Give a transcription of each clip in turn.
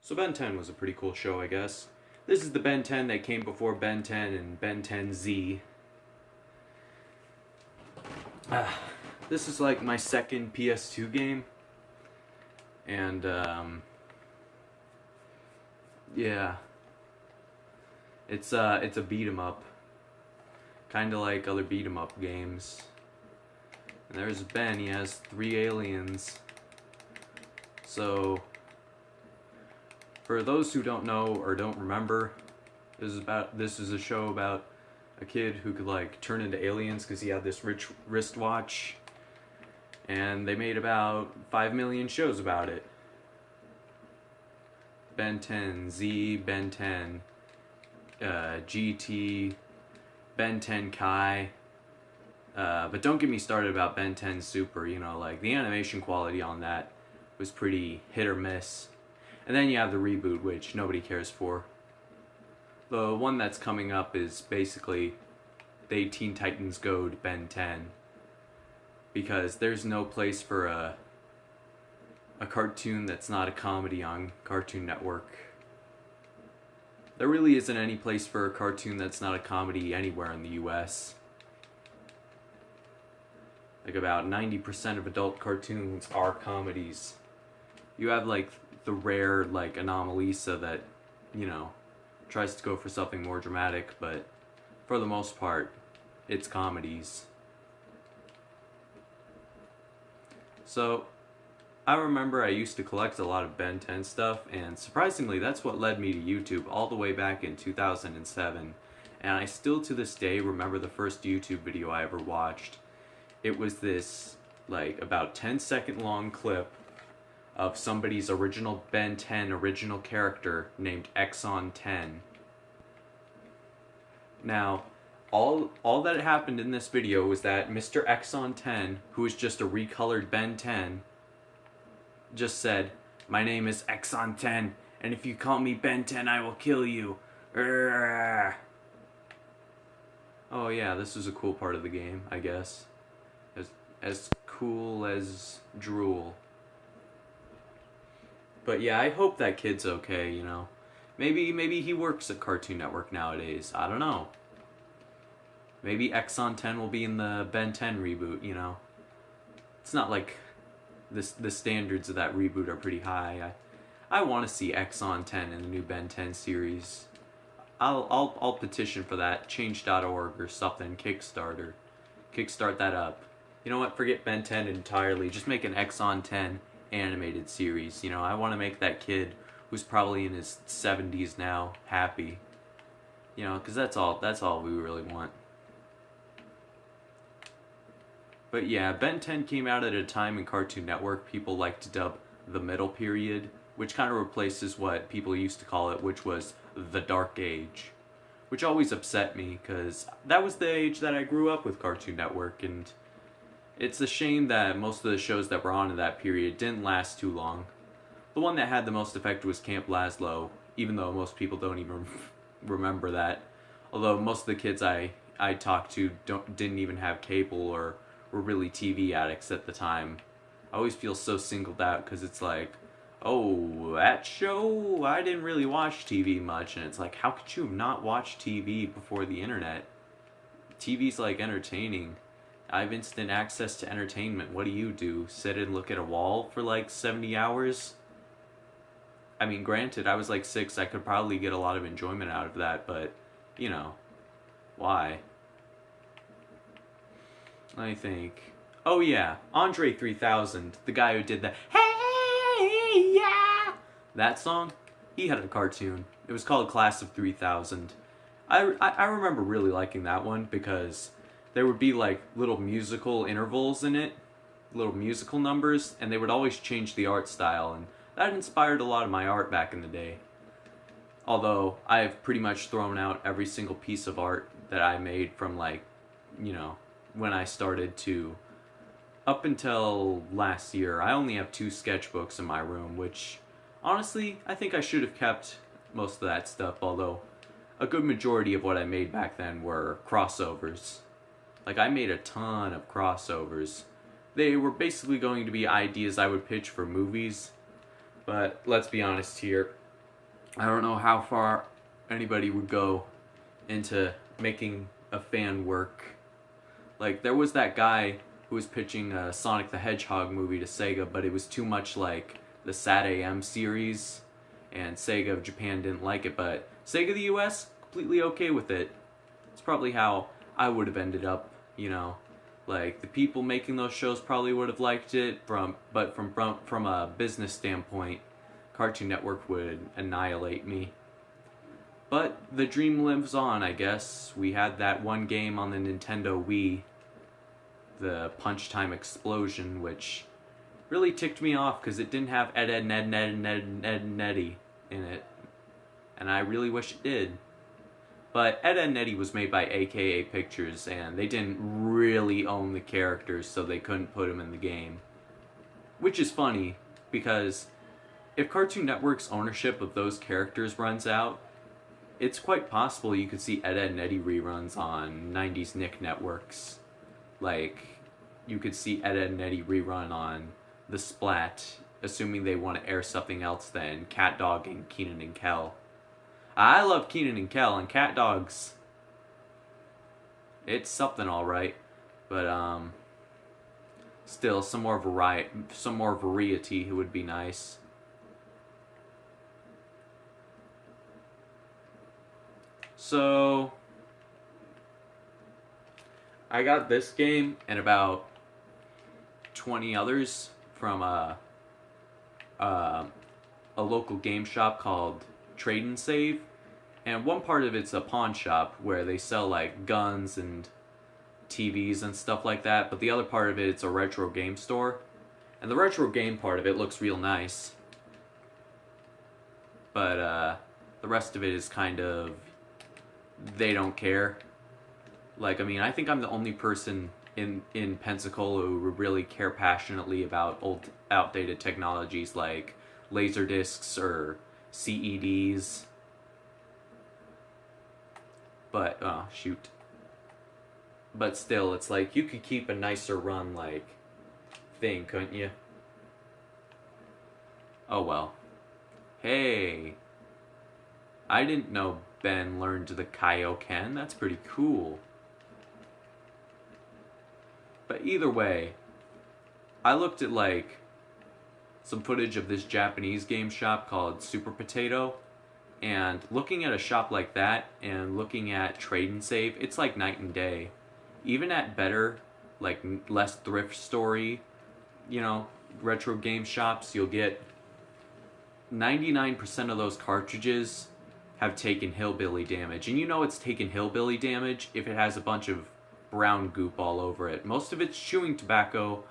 So Ben 10 was a pretty cool show, I guess. This is the Ben 10 that came before Ben 10 and Ben 10Z. This is like my second PS2 game. And, yeah. It's a beat 'em up. Kinda like other beat 'em up games. And there's Ben, he has 3 aliens. So, for those who don't know or don't remember, this is a show about a kid who could like turn into aliens because he had this rich wristwatch, and they made about 5 million shows about it. Ben 10 Z, Ben 10 GT, Ben 10 Kai. But don't get me started about Ben 10 Super. You know, like the animation quality on that was pretty hit or miss. And then you have the reboot, which nobody cares for. The one that's coming up is basically the Teen Titans Go to Ben 10. Because there's no place for a cartoon that's not a comedy on Cartoon Network. There really isn't any place for a cartoon that's not a comedy anywhere in the US. Like about 90% of adult cartoons are comedies. You have like the rare like Anomalisa that, you know, tries to go for something more dramatic, but for the most part, it's comedies. So, I remember I used to collect a lot of Ben 10 stuff, and surprisingly, that's what led me to YouTube all the way back in 2007. And I still to this day remember the first YouTube video I ever watched. It was this, like, about 10-second long clip of somebody's original Ben 10 original character named Exxon 10. Now, all that happened in this video was that Mr. Exxon 10, who is just a recolored Ben 10, just said, "My name is Exxon 10, and if you call me Ben 10, I will kill you." Urgh. Oh yeah, this was a cool part of the game, I guess. As cool as drool. But yeah, I hope that kid's okay, you know. Maybe he works at Cartoon Network nowadays. I don't know. Maybe Exxon 10 will be in the Ben 10 reboot, you know. It's not like the standards of that reboot are pretty high. I want to see Exxon 10 in the new Ben 10 series. I'll petition for that. Change.org or something. Kickstarter. Kickstart that up. You know what? Forget Ben 10 entirely. Just make an Exxon 10 animated series. You know, I want to make that kid who's probably in his 70s now happy. You know, because that's all we really want. But yeah, Ben 10 came out at a time in Cartoon Network people like to dub the middle period, which kind of replaces what people used to call it, which was the Dark Age. Which always upset me, because that was the age that I grew up with Cartoon Network, and it's a shame that most of the shows that were on in that period didn't last too long. The one that had the most effect was Camp Lazlo, even though most people don't even remember that. Although most of the kids I talked to didn't even have cable or were really TV addicts at the time. I always feel so singled out because it's like, oh, that show? I didn't really watch TV much. And it's like, how could you have not watched TV before the internet? TV's like entertaining. I have instant access to entertainment. What do? Sit and look at a wall for like 70 hours? I mean, granted, I was like 6. I could probably get a lot of enjoyment out of that, but, you know, why? Let me think. Oh yeah, Andre 3000, the guy who did the "Hey Yeah" that song, he had a cartoon. It was called Class of 3000. I remember really liking that one because there would be like little musical intervals in it, little musical numbers, and they would always change the art style, and that inspired a lot of my art back in the day. Although I've pretty much thrown out every single piece of art that I made from like, you know, when I started to up until last year. I only have 2 sketchbooks in my room, which honestly I think I should have kept most of that stuff, although a good majority of what I made back then were crossovers. Like, I made a ton of crossovers. They were basically going to be ideas I would pitch for movies, but let's be honest here, I don't know how far anybody would go into making a fan work. Like, there was that guy who was pitching a Sonic the Hedgehog movie to Sega, but it was too much like the Sat AM series, and Sega of Japan didn't like it, but Sega of the US, completely okay with it. It's probably how I would have ended up, you know. Like, the people making those shows probably would have liked it, but from a business standpoint, Cartoon Network would annihilate me. But the dream lives on, I guess. We had that one game on the Nintendo Wii, the Punch Time Explosion, which really ticked me off because it didn't have Ed, Ed, Ned, Ned, Ned, Ned, Neddy in it. And I really wish it did. But Ed, Ed, Neddy was made by AKA Pictures, and they didn't really own the characters, so they couldn't put them in the game. Which is funny, because if Cartoon Network's ownership of those characters runs out, it's quite possible you could see Ed, Ed, Neddy reruns on 90s Nick networks. Like, you could see Ed, Ed, Neddy rerun on The Splat, assuming they want to air something else than Cat Dog and Keenan and Kel. I love Keenan and Kel, and Cat Dog's... it's something alright. But, still, some more variety would be nice. So, I got this game and about 20 others from a local game shop called Trade and Save, and one part of it's a pawn shop where they sell like guns and TVs and stuff like that, but the other part of it's a retro game store, and the retro game part of it looks real nice, but the rest of it is kind of, they don't care. Like, I mean, I think I'm the only person in Pensacola who really care passionately about old, outdated technologies like laser discs or CEDs. But, oh, shoot. But still, it's like, you could keep a nicer run, like, thing, couldn't you? Oh, well. Hey. I didn't know Ben learned the Kaioken. That's pretty cool. But either way, I looked at like some footage of this Japanese game shop called Super Potato, and looking at a shop like that and looking at Trade and Save, it's like night and day. Even at better, like less thrift story, you know, retro game shops, you'll get 99% of those cartridges have taken hillbilly damage. And you know it's taken hillbilly damage if it has a bunch of brown goop all over it. Most of it's chewing tobacco,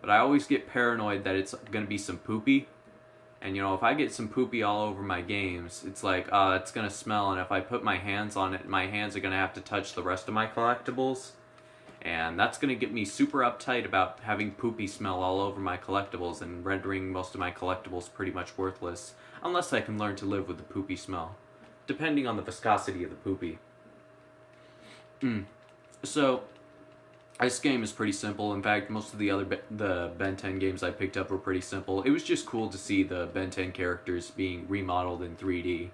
but I always get paranoid that it's going to be some poopy. And you know, if I get some poopy all over my games, it's like, it's going to smell, and if I put my hands on it, my hands are going to have to touch the rest of my collectibles. And that's going to get me super uptight about having poopy smell all over my collectibles and rendering most of my collectibles pretty much worthless. Unless I can learn to live with the poopy smell, depending on the viscosity of the poopy. So, this game is pretty simple. In fact, most of the Ben 10 games I picked up were pretty simple. It was just cool to see the Ben 10 characters being remodeled in 3D.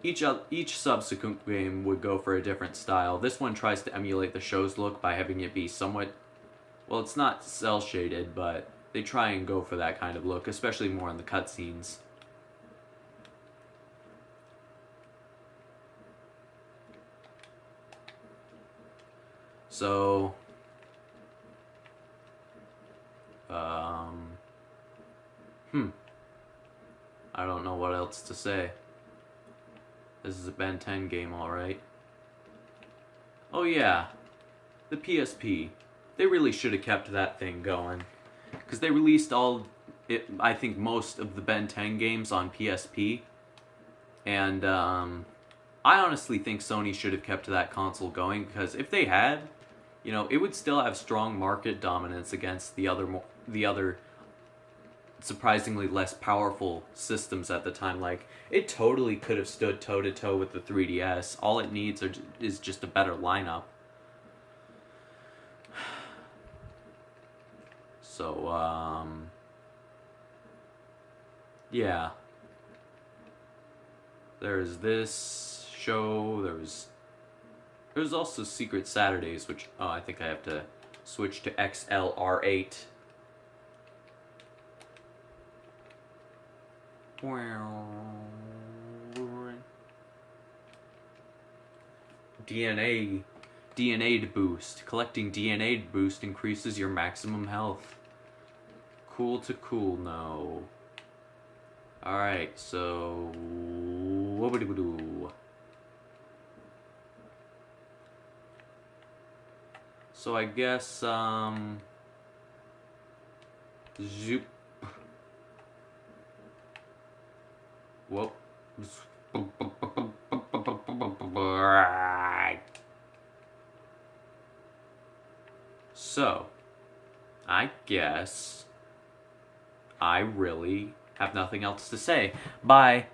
Each subsequent game would go for a different style. This one tries to emulate the show's look by having it be somewhat... well, it's not cel-shaded, but they try and go for that kind of look, especially more in the cutscenes. So, I don't know what else to say. This is a Ben 10 game, alright. Oh yeah, the PSP. They really should have kept that thing going, because they released I think most of the Ben 10 games on PSP, and I honestly think Sony should have kept that console going, because if they had, you know, it would still have strong market dominance against the other surprisingly less powerful systems at the time. Like, it totally could have stood toe-to-toe with the 3DS. All it needs is just a better lineup. So, yeah. There's this show. There's also Secret Saturdays, which I think I have to switch to XLR8. DNA to boost. Collecting DNA to boost increases your maximum health. Cool to cool, no. Alright, so what would we do? So I guess zoop. Whoop. So I guess I really have nothing else to say. Bye.